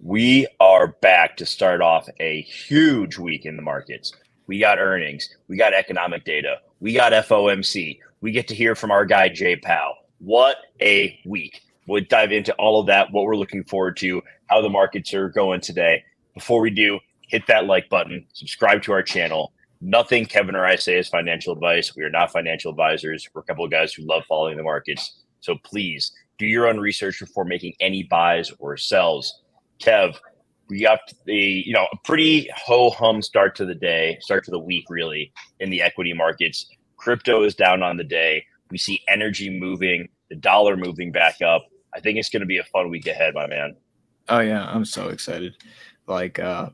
We are back to start off a huge week in the markets. We got earnings, we got economic data, we got FOMC. We get to hear from our guy Jay Powell. What a week. We'll dive into all of that, what we're looking forward to, how the markets are going today. Before we do, hit that like button, subscribe to our channel. Nothing Kevin or I say is financial advice. We are not financial advisors. We're a couple of guys who love following the markets. So please do your own research before making any buys or sells. Kev, we got a pretty ho-hum start to the week, really, in the equity markets. Crypto is down on the day. We see energy moving, the dollar moving back up. I think it's going to be a fun week ahead, my man. Oh yeah, I'm so excited. The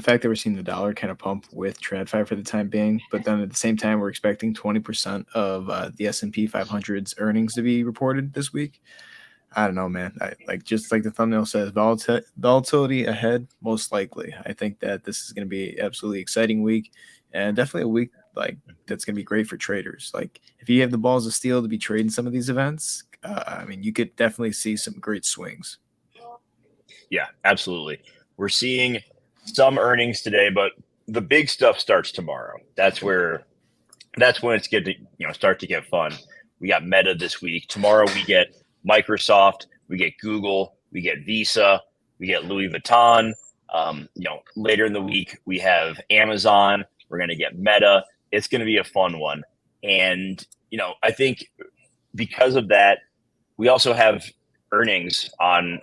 fact that we're seeing the dollar kind of pump with TradFi for the time being, but then at the same time, we're expecting 20% of the S&P 500's earnings to be reported this week. I don't know, man. Just like the thumbnail says, volatility ahead, most likely. I think that this is going to be absolutely exciting week, and definitely a week that's going to be great for traders. Like if you have the balls of steel to be trading some of these events, you could definitely see some great swings. Yeah, absolutely. We're seeing some earnings today, but the big stuff starts tomorrow. That's when it's going to start to get fun. We got Meta this week. Tomorrow we get Microsoft, we get Google, we get Visa, we get Louis Vuitton. Later in the week we have Amazon. We're going to get Meta. It's going to be a fun one, and I think because of that, we also have earnings on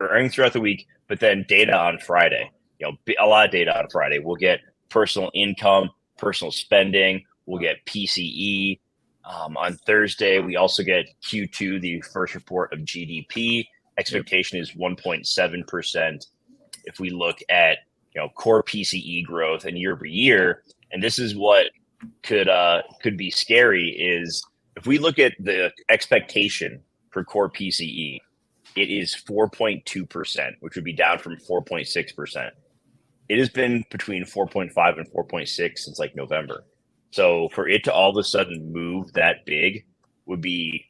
earnings throughout the week, but then data on Friday. A lot of data on Friday. We'll get personal income, personal spending. We'll get PCE. On Thursday, we also get Q2, the first report of GDP. Expectation is 1.7%. If we look at core PCE growth and year over year, and this is what could be scary, is if we look at the expectation for core PCE, it is 4.2%, which would be down from 4.6%. It has been between 4.5 and 4.6 since November. So for it to all of a sudden move that big would be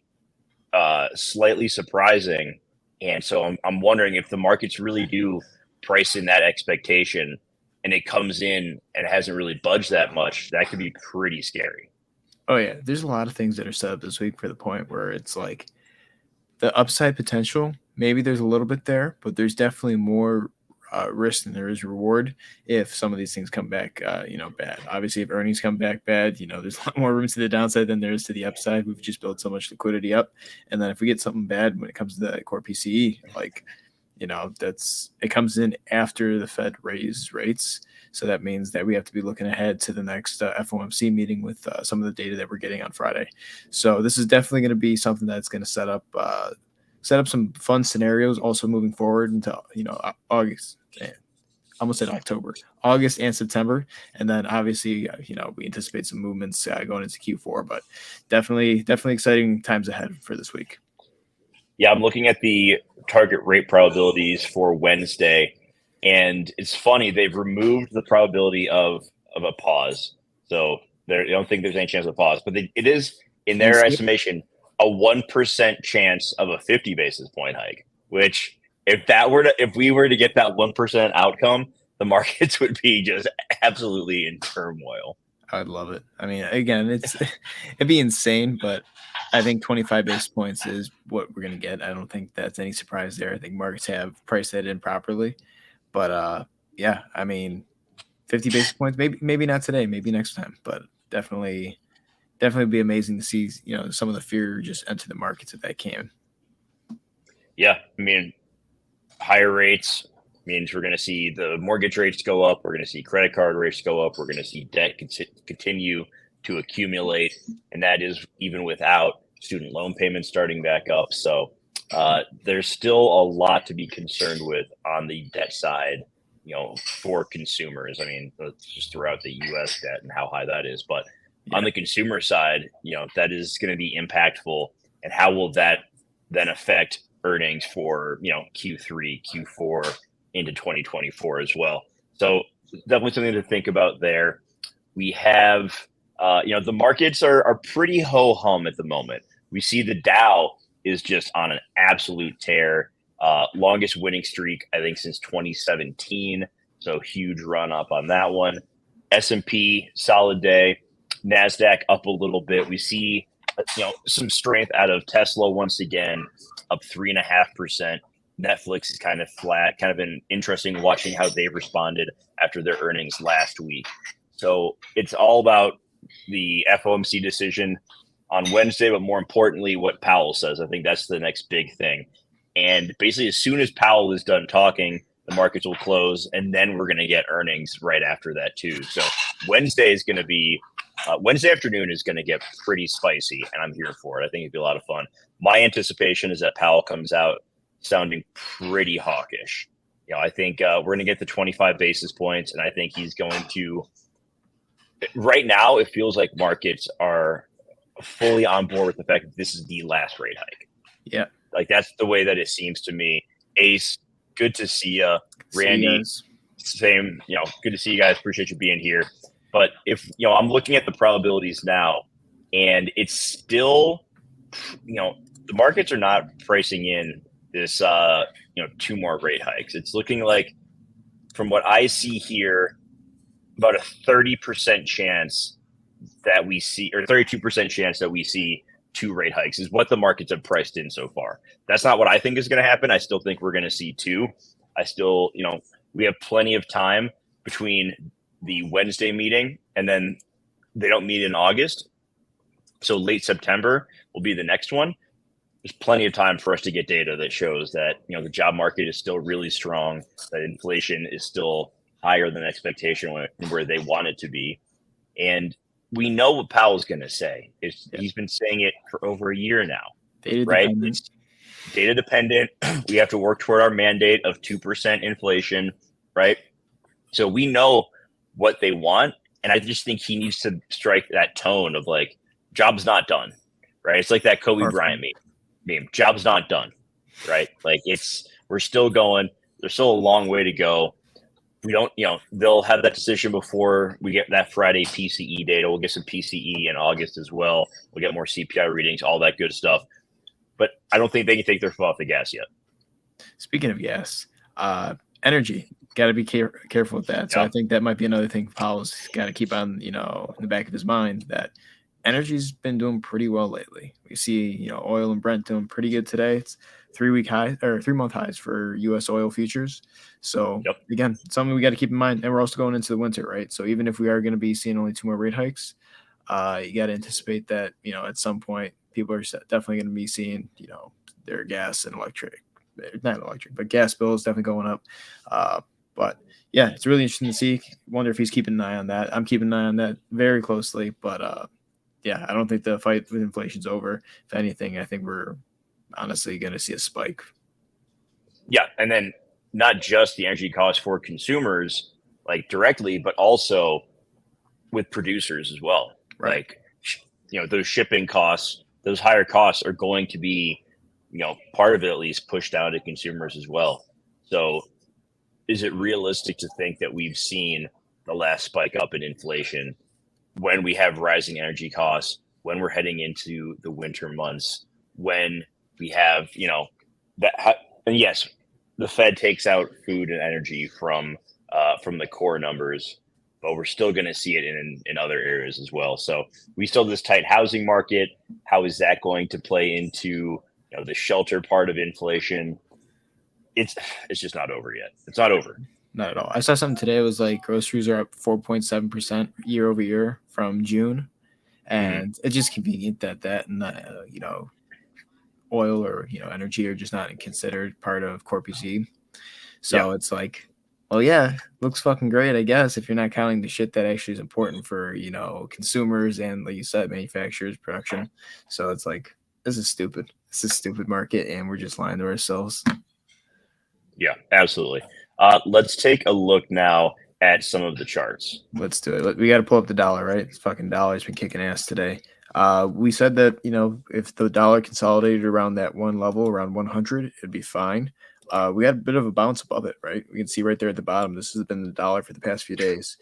slightly surprising. And so I'm wondering if the markets really do price in that expectation and it comes in and hasn't really budged that much, that could be pretty scary. Oh yeah, there's a lot of things that are set up this week for the point where it's like the upside potential. Maybe there's a little bit there, but there's definitely more risk than there is reward if some of these things come back, bad. Obviously, if earnings come back bad, there's a lot more room to the downside than there is to the upside. We've just built so much liquidity up, and then if we get something bad when it comes to the core PCE, it comes in after the Fed raises rates. So that means that we have to be looking ahead to the next FOMC meeting with some of the data that we're getting on Friday. So this is definitely going to be something that's going to set up some fun scenarios also moving forward into August. Almost said October, August and September, and then obviously we anticipate some movements going into Q4, but definitely exciting times ahead for this week. Yeah, I'm looking at the target rate probabilities for Wednesday, and it's funny, they've removed the probability of a pause, so I don't think there's any chance of a pause, but it is in their estimation a 1% chance of a 50 basis point hike, which if we were to get that 1% outcome, the markets would be just absolutely in turmoil. I'd love it. I mean, again, it'd be insane, but I think 25 basis points is what we're going to get. I don't think that's any surprise there. I think markets have priced that in properly, but 50 basis points, maybe not today, maybe next time, but definitely be amazing to see, some of the fear just enter the markets if that can. Yeah. I mean, higher rates means we're going to see the mortgage rates go up. We're going to see credit card rates go up. We're going to see debt continue to accumulate. And that is even without student loan payments starting back up. So there's still a lot to be concerned with on the debt side, for consumers. I mean, just throughout the U.S. debt and how high that is. But on the consumer side, that is going to be impactful. And how will that then affect earnings for Q3, Q4 into 2024 as well? So definitely something to think about there. We have the markets are pretty ho hum at the moment. We see the Dow is just on an absolute tear. longest winning streak, I think, since 2017. So huge run up on that one. S&P, solid day. NASDAQ up a little bit. We see some strength out of Tesla once again, up 3.5%. Netflix is kind of flat. Kind of been interesting watching how they've responded after their earnings last week. So it's all about the FOMC decision on Wednesday, but more importantly, what Powell says. I think that's the next big thing. And basically, as soon as Powell is done talking, the markets will close, and then we're going to get earnings right after that too. So Wednesday is going to be Wednesday afternoon is going to get pretty spicy, and I'm here for it. I think it'd be a lot of fun. My anticipation is that Powell comes out sounding pretty hawkish. I think we're going to get the 25 basis points, and I think he's going to. Right now, it feels like markets are fully on board with the fact that this is the last rate hike. Yeah, like that's the way that it seems to me. Ace, good to see you. Randy, same. Good to see you guys. Appreciate you being here. But if I'm looking at the probabilities now, and it's still, the markets are not pricing in this, 2 more rate hikes. It's looking like, from what I see here, about a 30% chance that we see, or 32% chance that we see 2 rate hikes is what the markets have priced in so far. That's not what I think is going to happen. I still think we're going to see 2. I still, we have plenty of time between the Wednesday meeting and then they don't meet in August. So late September will be the next one. There's plenty of time for us to get data that shows that, the job market is still really strong, that inflation is still higher than expectation where they want it to be. And we know what Powell's going to say. He's been saying it for over a year now, right? It's data dependent. We have to work toward our mandate of 2% inflation, right? So we know what they want. And I just think he needs to strike that tone of like, job's not done, right? It's like that Kobe Bryant meme. Job's not done, right? Like we're still going. There's still a long way to go. We don't, they'll have that decision before we get that Friday PCE data. We'll get some PCE in August as well. We'll get more CPI readings, all that good stuff. But I don't think they can take their foot off the gas yet. Speaking of gas, energy, got to be careful with that. So I think that might be another thing Powell's got to keep on, in the back of his mind, that energy's been doing pretty well lately. We see, oil and Brent doing pretty good today. It's 3-week high or 3-month highs for U.S. oil futures. So again, something we got to keep in mind. And we're also going into the winter, right? So even if we are going to be seeing only 2 more rate hikes, you got to anticipate that, at some point people are definitely going to be seeing, their gas and not electric, but gas bills definitely going up. But yeah, it's really interesting to see. Wonder if he's keeping an eye on that. I'm keeping an eye on that very closely, but yeah, I don't think the fight with inflation's over. If anything, I think we're honestly going to see a spike. Yeah, and then not just the energy costs for consumers, like directly, but also with producers as well. Right. Like, those shipping costs, those higher costs are going to be, part of it at least pushed down to consumers as well. So is it realistic to think that we've seen the last spike up in inflation when we have rising energy costs, when we're heading into the winter months, when we have, and yes, the Fed takes out food and energy from the core numbers, but we're still going to see it in other areas as well. So we still have this tight housing market. How is that going to play into, the shelter part of inflation? It's just not over yet. It's not over. Not at all. I saw something today. It was like groceries are up 4.7% year over year from June. And it's just convenient that and, oil or, energy are just not considered part of Corpus E. So it's like, well, yeah, looks fucking great, I guess, if you're not counting the shit that actually is important for, consumers and, like you said, manufacturers, production. So it's like, this is stupid. It's a stupid market, and we're just lying to ourselves. Yeah, absolutely. Let's take a look now at some of the charts. Let's do it. We got to pull up the dollar, right? It's fucking dollar's been kicking ass today. We said that, if the dollar consolidated around that one level, around 100, it'd be fine. We had a bit of a bounce above it, right? We can see right there at the bottom. This has been the dollar for the past few days.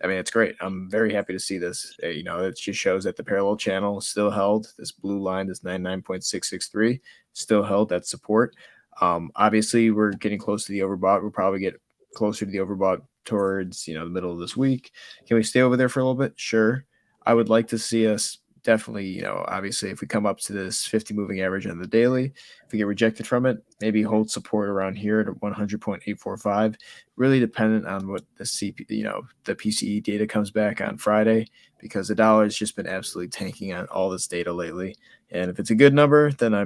I mean, it's great. I'm very happy to see this. It just shows that the parallel channel is still held. This blue line, this 99.663, still held that support. Obviously, we're getting close to the overbought. We'll probably get closer to the overbought towards the middle of this week. Can we stay over there for a little bit? Sure. I would like to see us definitely, obviously, if we come up to this 50 moving average on the daily, if we get rejected from it, maybe hold support around here at 100.845. Really dependent on what the the PCE data comes back on Friday, because the dollar has just been absolutely tanking on all this data lately. And if it's a good number, then I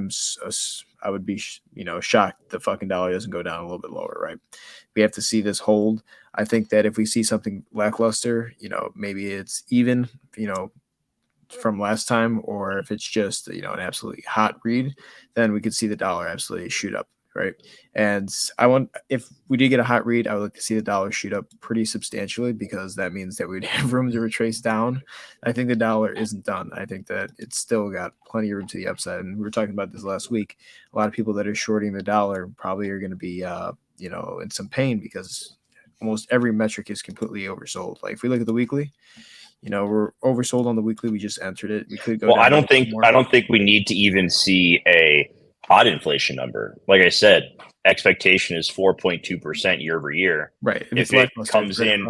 would be shocked the fucking dollar doesn't go down a little bit lower, right? We have to see this hold. I think that if we see something lackluster, maybe it's even, from last time, or if it's just an absolutely hot read, then we could see the dollar absolutely shoot up, right? And if we did get a hot read, I would like to see the dollar shoot up pretty substantially, because that means that we'd have room to retrace down. I think the dollar isn't done. I think that it's still got plenty of room to the upside. And we were talking about this last week. A lot of people that are shorting the dollar probably are going to be in some pain, because almost every metric is completely oversold. Like if we look at the weekly, we're oversold on the weekly. We just entered it. We could go Well, down I don't think more. I don't think we need to even see a hot inflation number. Like I said, expectation is 4.2% year over year. Right. If it comes in,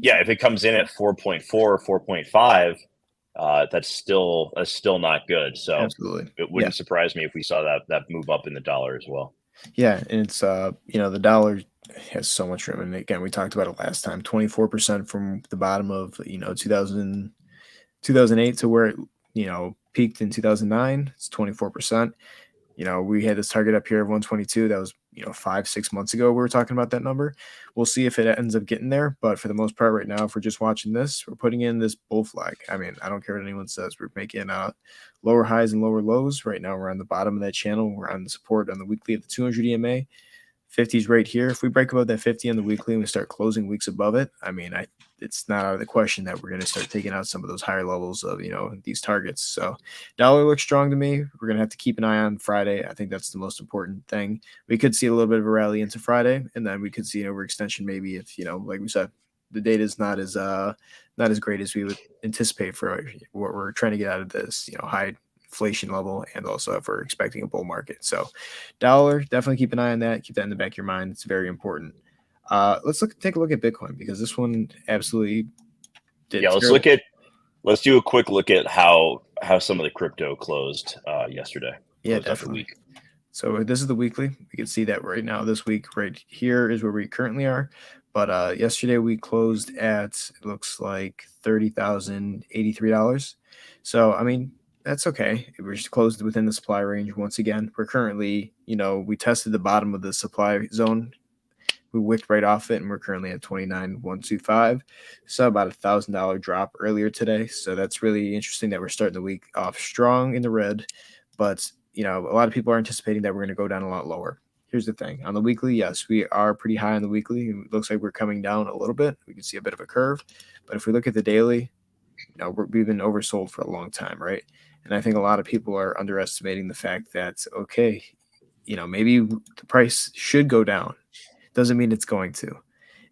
if it comes in at 4.4 or 4.5, that's still not good. So absolutely, it wouldn't surprise me if we saw that move up in the dollar as well. Yeah, and it's the dollar has so much room, and again, we talked about it last time. 24% from the bottom of 2008 to where it peaked in 2009. It's 24%. We had this target up here of 122. That was 5-6 months ago we were talking about that number. We'll see if it ends up getting there, but for the most part right now, if we're just watching this, we're putting in this bull flag. I mean, I don't care what anyone says. We're making lower highs and lower lows. Right now we're on the bottom of that channel. We're on the support on the weekly of the 200 EMA. 50's right here. If we break above that 50 on the weekly and we start closing weeks above it, I mean, it's not out of the question that we're going to start taking out some of those higher levels of these targets. So dollar looks strong to me. We're going to have to keep an eye on Friday. I think that's the most important thing. We could see a little bit of a rally into Friday, and then we could see an overextension maybe if like we said, the data is not as great as we would anticipate for what we're trying to get out of this high inflation level, and also if we're expecting a bull market. So dollar, definitely keep an eye on that. Keep that in the back of your mind. It's very important. Let's take a look at Bitcoin, because this one absolutely did. Yeah, let's do a quick look at how some of the crypto closed yesterday. Yeah, definitely. So this is the weekly. We can see that right now, this week, right here is where we currently are. But yesterday we closed at, it looks like $30,083. So I mean, that's okay. We're just closed within the supply range once again. We're currently, we tested the bottom of the supply zone. We wicked right off it, and we're currently at 29,125. Saw about $1,000 drop earlier today. So that's really interesting that we're starting the week off strong in the red. But, a lot of people are anticipating that we're going to go down a lot lower. Here's the thing. On the weekly, yes, we are pretty high on the weekly. It looks like we're coming down a little bit. We can see a bit of a curve. But if we look at the daily, we've been oversold for a long time, right? And I think a lot of people are underestimating the fact that, okay, maybe the price should go down. Doesn't mean it's going to.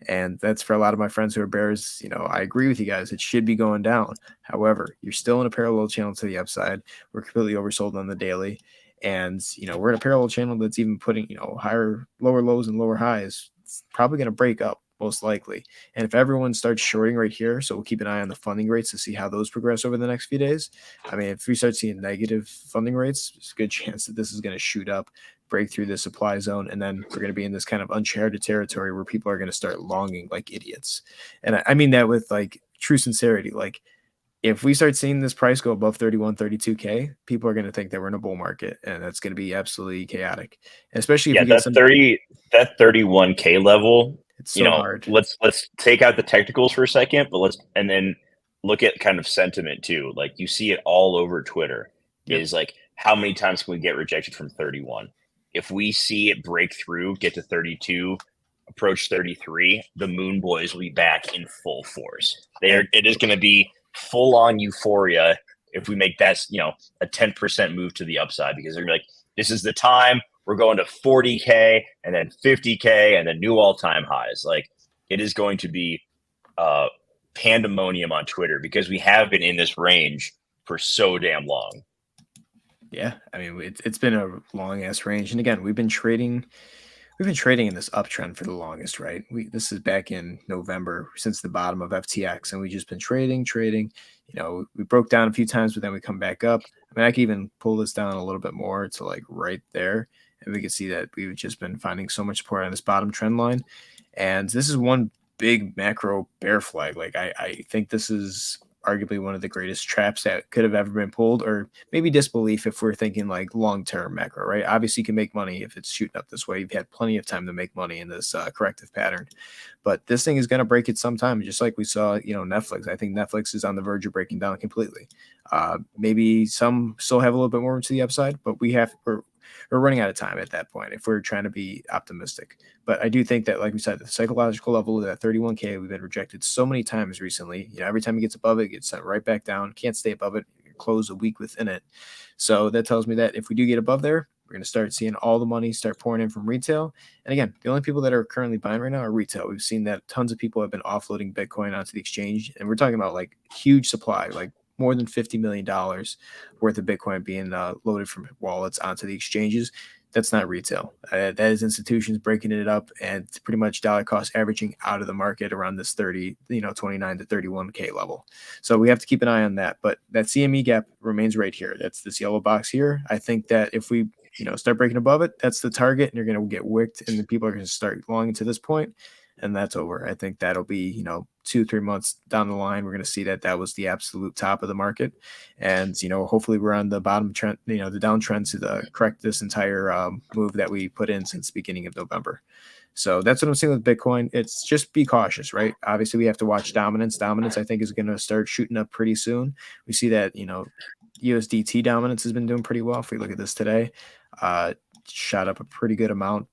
And that's for a lot of my friends who are bears. I agree with you guys. It should be going down. However, you're still in a parallel channel to the upside. We're completely oversold on the daily. And, we're in a parallel channel that's even putting, lower lows and lower highs. It's probably going to break up, most likely. And if everyone starts shorting right here, so we'll keep an eye on the funding rates to see how those progress over the next few days. I mean, if we start seeing negative funding rates, there's a good chance that this is going to shoot up, break through the supply zone, and then we're going to be in this kind of uncharted territory where people are going to start longing like idiots. And I mean that with like true sincerity. Like, if we start seeing this price go above 31, 32K, people are going to think that we're in a bull market, and that's going to be absolutely chaotic. And especially if we get that 31K level. It's so hard. Let's take out the technicals for a second, but and then look at kind of sentiment too. Like, you see it all over Twitter. Yep. Is like, how many times can we get rejected from 31? If we see it break through, get to 32, approach 33, the Moon Boys will be back in full force. It is going to be full on euphoria if we make that, a 10% move to the upside, because they're going to be like, this is the time. We're going to 40K and then 50K and then new all-time highs. Like, it is going to be pandemonium on Twitter, because we have been in this range for so damn long. Yeah, I mean it's been a long ass range, and again we've been trading in this uptrend for the longest, right? This is back in November since the bottom of FTX, and we just been trading. We broke down a few times, but then we come back up. I mean, I can even pull this down a little bit more to like right there, and we can see that we've just been finding so much support on this bottom trend line, and this is one big macro bear flag. Like I think this is arguably one of the greatest traps that could have ever been pulled, or maybe disbelief if we're thinking like long-term macro, right? Obviously you can make money if it's shooting up this way. You've had plenty of time to make money in this corrective pattern, but this thing is going to break it sometime, just like we saw, Netflix. I think Netflix is on the verge of breaking down completely. Maybe some still have a little bit more to the upside, but we're running out of time at that point if we're trying to be optimistic. But I do think that, like we said, the psychological level of that 31K, we've been rejected so many times recently. Every time it gets above it, it gets sent right back down. Can't stay above it, close a week within it. So that tells me that if we do get above there, we're going to start seeing all the money start pouring in from retail. And again, the only people that are currently buying right now are retail. We've seen that tons of people have been offloading Bitcoin onto the exchange. And we're talking about like huge supply, like more than $50 million worth of Bitcoin being loaded from wallets onto the exchanges. That's not retail. That is institutions breaking it up and pretty much dollar cost averaging out of the market around this 29 to 31K level. So we have to keep an eye on that. But that CME gap remains right here. That's this yellow box here. I think that if we start breaking above it, that's the target, and you're going to get wicked, and the people are going to start longing to this point, and that's over. I think that'll be 2-3 months down the line. We're going to see that was the absolute top of the market, and hopefully we're on the bottom trend, the downtrend to correct this entire move that we put in since the beginning of November. So that's what I'm seeing with Bitcoin. It's just be cautious, right? Obviously, we have to watch dominance. Dominance, I think, is going to start shooting up pretty soon. We see that USDT dominance has been doing pretty well. If we look at this today, shot up a pretty good amount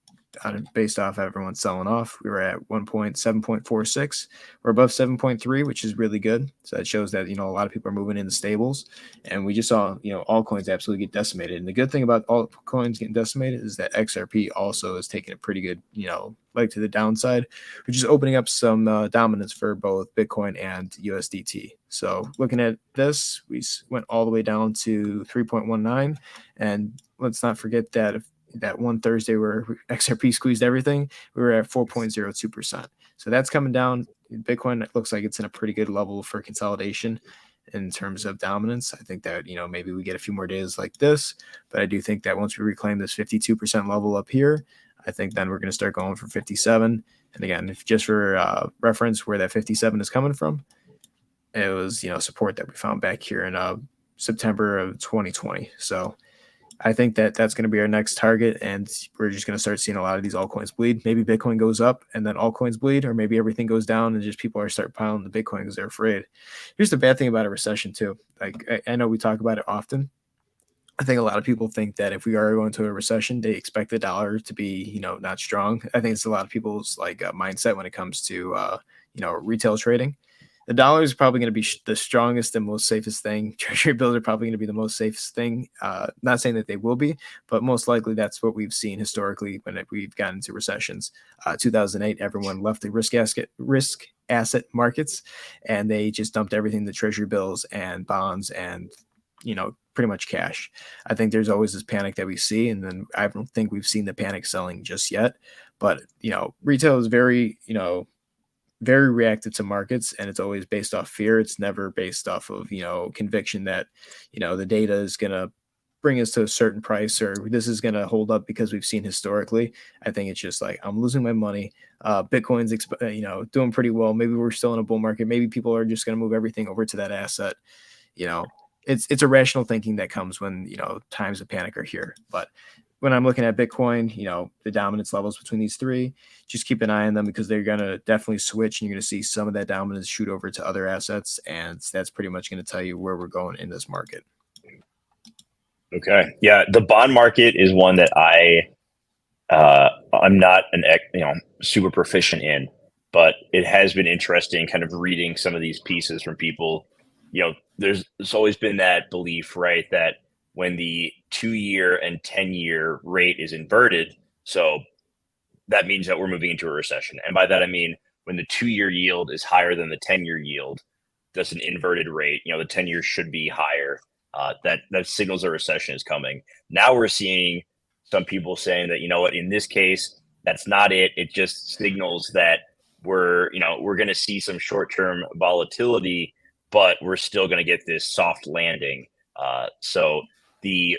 based off everyone selling off. We were at 7.46. We're above 7.3, which is really good. So that shows that a lot of people are moving into stables, and we just saw altcoins absolutely get decimated. And the good thing about altcoins getting decimated is that XRP also is taking a pretty good leg to the downside, which is opening up some dominance for both Bitcoin and USDT. So looking at this, we went all the way down to 3.19, and let's not forget that that one Thursday where XRP squeezed everything, we were at 4.02%. So that's coming down. Bitcoin looks like it's in a pretty good level for consolidation in terms of dominance. I think that, maybe we get a few more days like this, but I do think that once we reclaim this 52% level up here, I think then we're going to start going for 57. And again, if just for reference where that 57 is coming from, it was, support that we found back here in September of 2020. So I think that that's going to be our next target, and we're just going to start seeing a lot of these altcoins bleed. Maybe Bitcoin goes up and then altcoins bleed, or maybe everything goes down and just people are start piling the Bitcoin because they're afraid. Here's the bad thing about a recession too. Like I know we talk about it often. I think a lot of people think that if we are going to a recession, they expect the dollar to be, not strong. I think it's a lot of people's mindset when it comes to, retail trading. The dollar is probably going to be the strongest and most safest thing. Treasury bills are probably going to be the most safest thing. Not saying that they will be, but most likely that's what we've seen historically when we've gotten into recessions. 2008, everyone left the risk asset markets, and they just dumped everything to Treasury bills and bonds and pretty much cash. I think there's always this panic that we see, and then I don't think we've seen the panic selling just yet. But retail is very very reactive to markets, and it's always based off fear. It's never based off of conviction that the data is going to bring us to a certain price, or this is going to hold up because we've seen historically. I think it's just like, I'm losing my money. Bitcoin's doing pretty well. Maybe we're still in a bull market. Maybe people are just going to move everything over to that asset. It's irrational thinking that comes when times of panic are here. But when I'm looking at Bitcoin, the dominance levels between these three, just keep an eye on them because they're going to definitely switch, and you're going to see some of that dominance shoot over to other assets, and that's pretty much going to tell you where we're going in this market. Okay. Yeah, the bond market is one that I'm not super proficient in, but it has been interesting kind of reading some of these pieces from people. There's always been that belief, right, that when the 2-year and 10-year rate is inverted, so that means that we're moving into a recession. And by that, I mean, when the 2-year yield is higher than the 10-year yield, that's an inverted rate. The 10 years should be higher. that signals a recession is coming. Now we're seeing some people saying that, you know what, in this case, that's not it. It just signals that we're going to see some short-term volatility, but we're still going to get this soft landing. So the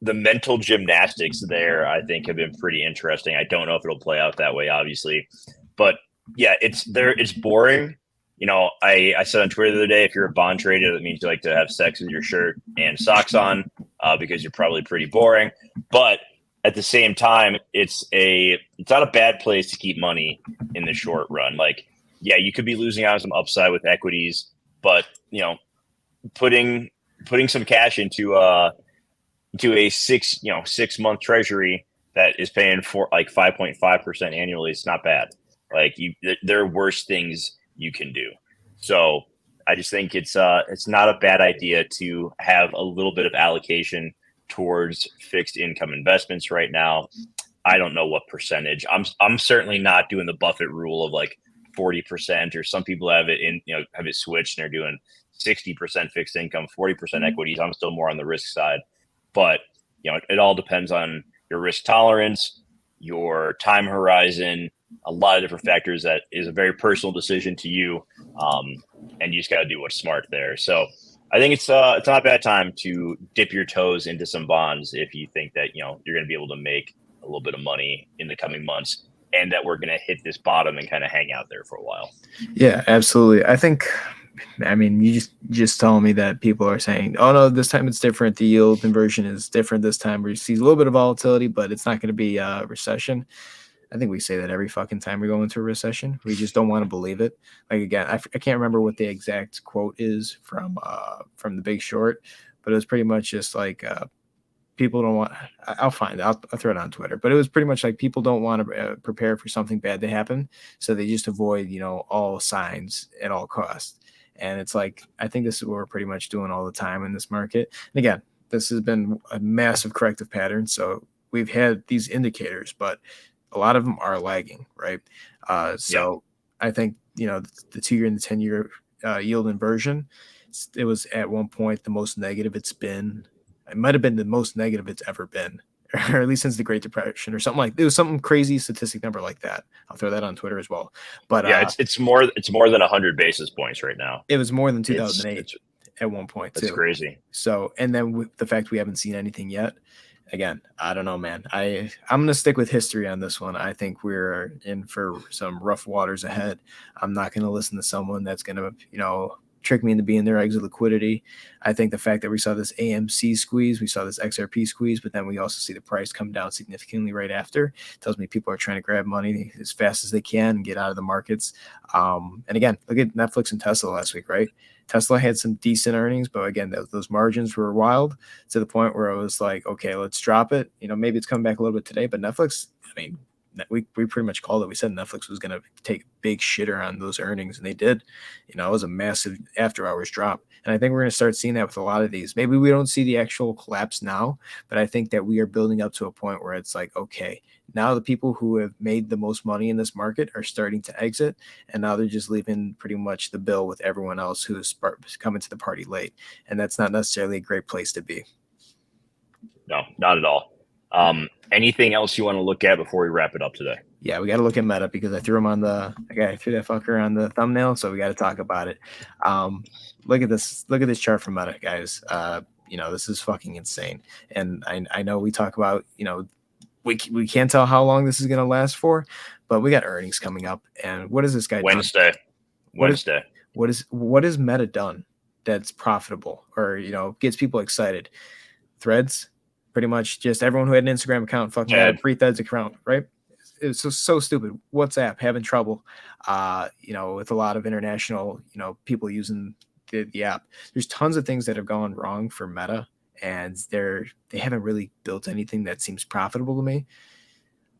mental gymnastics there, I think, have been pretty interesting. I don't know if it'll play out that way, obviously, but yeah, it's boring. I said on Twitter the other day, if you're a bond trader, that means you like to have sex with your shirt and socks on, because you're probably pretty boring. But at the same time, it's not a bad place to keep money in the short run. Like, yeah, you could be losing out on some upside with equities, but putting some cash into a 6-month treasury that is paying for like 5.5% annually, it's not bad. Like, there are worse things you can do. So I just think it's not a bad idea to have a little bit of allocation towards fixed income investments right now. I don't know what percentage. I'm certainly not doing the Buffett rule of like 40%, or some people have it have it switched and they're doing 60% fixed income, 40% equities. I'm still more on the risk side, but it all depends on your risk tolerance, your time horizon, a lot of different factors. That is a very personal decision to you, and you just got to do what's smart there. So I think it's not a bad time to dip your toes into some bonds if you think that you're going to be able to make a little bit of money in the coming months, and that we're going to hit this bottom and kind of hang out there for a while. Yeah, absolutely. I mean, you just telling me that people are saying, oh no, this time it's different. The yield inversion is different this time. We see a little bit of volatility, but it's not going to be a recession. I think we say that every fucking time we go into a recession. We just don't want to believe it. Like, again, I can't remember what the exact quote is from The Big Short, but it was pretty much just like people don't want. I'll find it. I'll throw it on Twitter. But it was pretty much like people don't want to prepare for something bad to happen, so they just avoid all signs at all costs. And it's like, I think this is what we're pretty much doing all the time in this market. And again, this has been a massive corrective pattern. So we've had these indicators, but a lot of them are lagging, right? So I think, the 2-year and the 10-year yield inversion, it was at one point the most negative it's been. It might have been the most negative it's ever been, or at least since the Great Depression or something like that. It was some crazy statistic number like that. I'll throw that on Twitter as well. But yeah, it's more than 100 basis points right now. It was more than 2008 at one point too. That's crazy. So, and then the fact we haven't seen anything yet. Again, I don't know, man. I'm gonna stick with history on this one. I think we're in for some rough waters ahead. I'm not gonna listen to someone that's gonna trick me into being their exit liquidity. I think the fact that we saw this AMC squeeze, we saw this XRP squeeze, but then we also see the price come down significantly right after, tells me people are trying to grab money as fast as they can and get out of the markets. And again, look at Netflix and Tesla last week, right? Tesla had some decent earnings, but again, those margins were wild to the point where I was like, okay, let's drop it. Maybe it's coming back a little bit today, but Netflix, I mean, we pretty much called it. We said Netflix was going to take a big shitter on those earnings, and they did. It was a massive after-hours drop. And I think we're going to start seeing that with a lot of these. Maybe we don't see the actual collapse now, but I think that we are building up to a point where it's like, okay, now the people who have made the most money in this market are starting to exit, and now they're just leaving pretty much the bill with everyone else who is coming to the party late. And that's not necessarily a great place to be. No, not at all. Anything else you want to look at before we wrap it up today? Yeah, we got to look at Meta because I threw that fucker on the thumbnail, so we got to talk about it. Look at this chart from Meta, guys. This is fucking insane. And I know we talk about, we can't tell how long this is going to last for, but we got earnings coming up. And what is this guy Wednesday? Done? What is Meta done that's profitable or, gets people excited? Threads. Pretty much just everyone who had an Instagram account fucking had a free Threads account, right? It's so stupid. WhatsApp having trouble, with a lot of international, people using the app. There's tons of things that have gone wrong for Meta, and they haven't really built anything that seems profitable to me.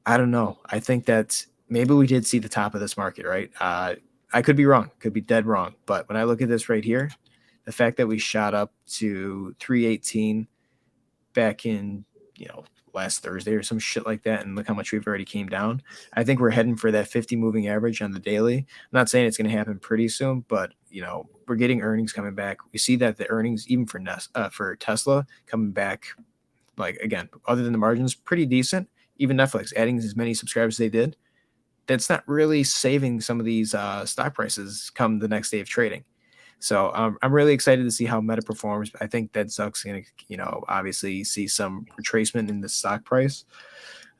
I don't know. I think that maybe we did see the top of this market, right? I could be wrong, could be dead wrong. But when I look at this right here, the fact that we shot up to 318 back in, last Thursday or some shit like that, and look how much we've already came down. I think we're heading for that 50 moving average on the daily. I'm not saying it's going to happen pretty soon, but we're getting earnings coming back. We see that the earnings, even for Tesla, coming back, like, again, other than the margins, pretty decent. Even Netflix adding as many subscribers as they did, that's not really saving some of these stock prices come the next day of trading. So I'm really excited to see how Meta performs. I think that Zuck's going to, obviously see some retracement in the stock price.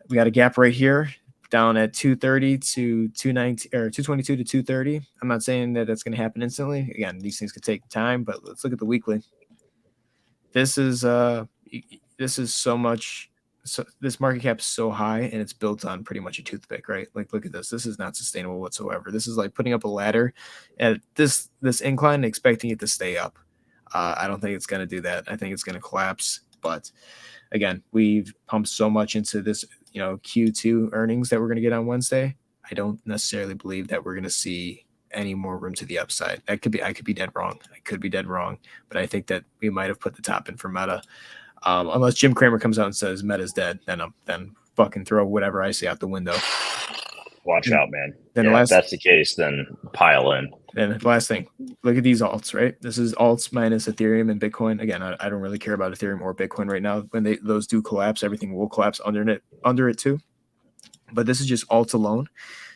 We got a gap right here down at 230 to 219 or 222 to 230. I'm not saying that that's going to happen instantly. Again, these things could take time, but let's look at the weekly. This is so much. So this market cap is so high, and it's built on pretty much a toothpick, right? Like, look at this. This is not sustainable whatsoever. This is like putting up a ladder at this incline and expecting it to stay up. I don't think it's going to do that. I think it's going to collapse. But again, we've pumped so much into this, Q2 earnings that we're going to get on Wednesday. I don't necessarily believe that we're going to see any more room to the upside. I could be dead wrong. But I think that we might have put the top in for Meta. Unless Jim Cramer comes out and says Meta's dead, then fucking throw whatever I say out the window. Watch out, man. If that's the case, then pile in. And the last thing, look at these alts, right? This is alts minus Ethereum and Bitcoin. Again, I don't really care about Ethereum or Bitcoin right now. When those do collapse, everything will collapse under it too. But this is just alts alone.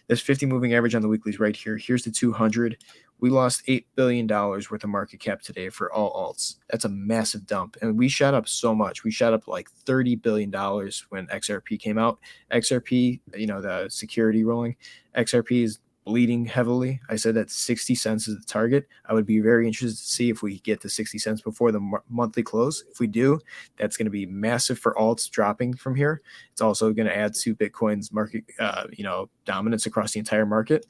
There's 50 moving average on the weeklies right here. Here's the 200. We lost $8 billion worth of market cap today for all alts. That's a massive dump. And we shot up so much. We shot up like $30 billion when XRP came out. XRP, the security rolling, XRP is bleeding heavily. I said that 60 cents is the target. I would be very interested to see if we get to 60 cents before the monthly close. If we do, that's going to be massive for alts dropping from here. It's also going to add to Bitcoin's market, dominance across the entire market.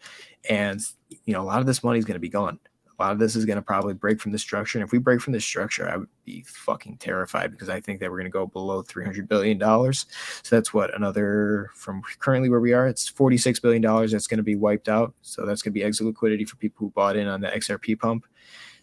And, a lot of this money is going to be gone. A lot of this is going to probably break from the structure. And if we break from this structure, I would be fucking terrified, because I think that we're going to go below $300 billion. So that's from currently where we are, it's $46 billion that's going to be wiped out. So that's going to be exit liquidity for people who bought in on the XRP pump.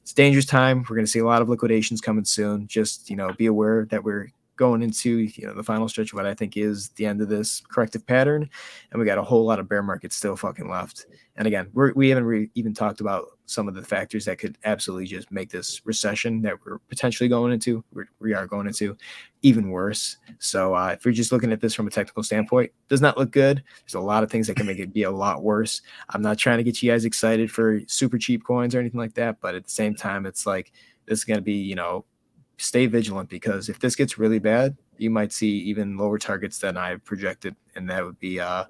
It's a dangerous time. We're going to see a lot of liquidations coming soon. Just, be aware that we're going into the final stretch of what I think is the end of this corrective pattern, and we got a whole lot of bear market still fucking left. And again, we haven't even talked about some of the factors that could absolutely just make this recession that we're potentially going into, we are going into, even worse. So if you're just looking at this from a technical standpoint, does not look good. There's a lot of things that can make it be a lot worse. I'm not trying to get you guys excited for super cheap coins or anything like that, but at the same time, it's like this is going to be, stay vigilant, because if this gets really bad, you might see even lower targets than I projected, and that would be that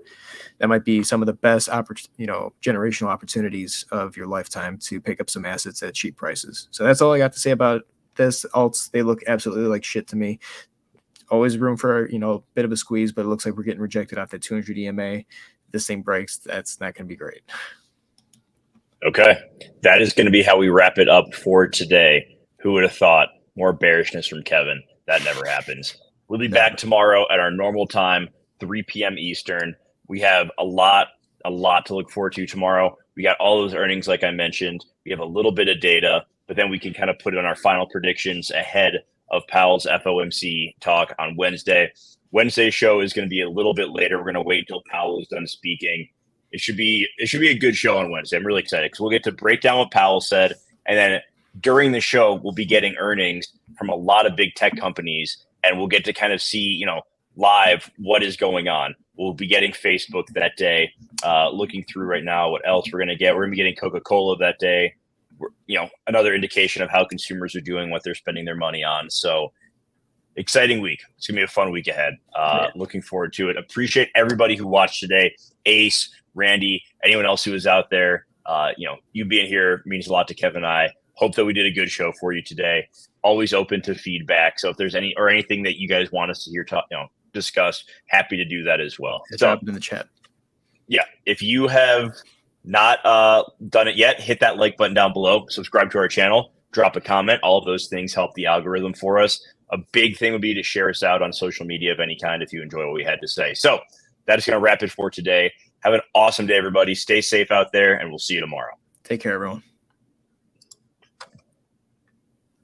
might be some of the best generational opportunities of your lifetime to pick up some assets at cheap prices. So that's all I got to say about this. Alts, they look absolutely like shit to me. Always room for a bit of a squeeze, but it looks like we're getting rejected off that 200 EMA. If this thing breaks, that's not going to be great. Okay, that is going to be how we wrap it up for today. Who would have thought? More bearishness from Kevin. That never happens. We'll be back tomorrow at our normal time, 3 p.m. Eastern. We have a lot to look forward to tomorrow. We got all those earnings, like I mentioned. We have a little bit of data, but then we can kind of put in our final predictions ahead of Powell's FOMC talk on Wednesday. Wednesday's show is going to be a little bit later. We're going to wait until Powell is done speaking. It should be a good show on Wednesday. I'm really excited because we'll get to break down what Powell said, and then during the show, we'll be getting earnings from a lot of big tech companies, and we'll get to kind of see, live what is going on. We'll be getting Facebook that day. Looking through right now what else we're going to get. We're going to be getting Coca-Cola that day. Another indication of how consumers are doing, what they're spending their money on. So exciting week. It's going to be a fun week ahead. Looking forward to it. Appreciate everybody who watched today. Ace, Randy, anyone else who was out there. You being here means a lot to Kevin and I. Hope that we did a good show for you today. Always open to feedback. So if there's anything that you guys want us to hear, discuss, happy to do that as well. It's up in the chat. Yeah. If you have not done it yet, hit that like button down below. Subscribe to our channel. Drop a comment. All of those things help the algorithm for us. A big thing would be to share us out on social media of any kind if you enjoy what we had to say. So that is going to wrap it for today. Have an awesome day, everybody. Stay safe out there, and we'll see you tomorrow. Take care, everyone.